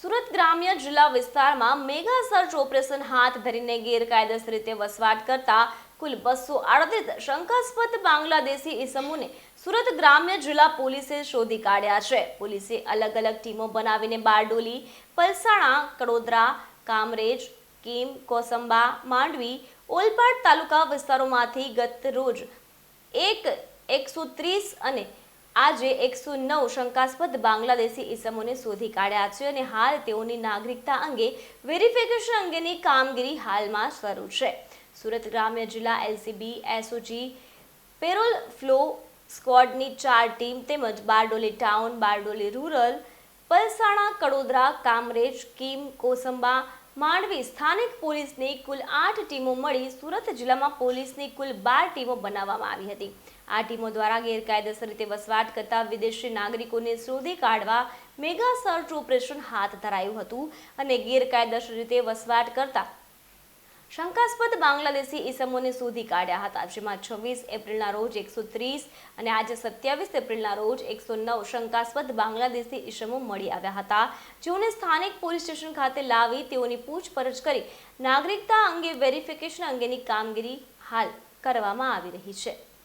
સુરત ગ્રામ્ય જિલ્લા વિસ્તારમાં મેગા સર્ચ ઓપરેશન હાથ ધરીને ગેરકાયદેસર રીતે વસવાટ કરતા કુલ 238 શંકાસ્પદ બાંગ્લાદેશી ઇસમોને સુરત ગ્રામ્ય જિલ્લા પોલીસે શોધી કાઢ્યા છે। પોલીસે અલગ અલગ ટીમો બનાવીને બારડોલી, પલસાણા, કડોદરા, કામરેજ, કીમ, કોસંબા, માંડવી, ઓલપાડ તાલુકા વિસ્તારોમાંથી ગત રોજ 130 અને આજે 109 શંકાસ્પદ બાંગ્લાદેશી ઇસમોને શોધી કાઢ્યા છે અને હાલ તેઓની નાગરિકતા અંગે વેરિફિકેશન અંગેની કામગીરી હાલમાં શરૂ છે। સુરત ગ્રામ્ય જિલ્લા એલસીબી, એસઓજી, પેરોલ ફ્લો સ્ક્વોડની 4 ટીમ તેમજ બારડોલી ટાઉન, બારડોલી રૂરલ, પલસાણા, કડોદરા, કામરેજ, કીમ, કોસંબા, માંડવી સ્થાનિક પોલીસની કુલ 8 ટીમો મળી સુરત જિલ્લામાં પોલીસની કુલ 12 ટીમો બનાવવામાં આવી હતી। આ ટીમો દ્વારા ગેરકાયદેસર રીતે વસવાટ કરતા વિદેશી નાગરિકોને શોધી કાઢવા મેગા સર્ચ ઓપરેશન હાથ ધરાયું હતું અને ગેરકાયદેસર રીતે વસવાટ કરતા શંકાસ્પદ બાંગ્લાદેશી ઇસમોને શોધી કાઢ્યા હતા, જેમાં 26 એપ્રિલના રોજ 130 અને આજે 27 એપ્રિલના રોજ 109 શંકાસ્પદ બાંગ્લાદેશી ઇસમો મળી આવ્યા હતા, જેઓને સ્થાનિક પોલીસ સ્ટેશન ખાતે લાવી તેઓની પૂછપરછ કરી નાગરિકતા અંગે વેરિફિકેશન અંગેની કામગીરી હાલ કરવામાં આવી રહી છે।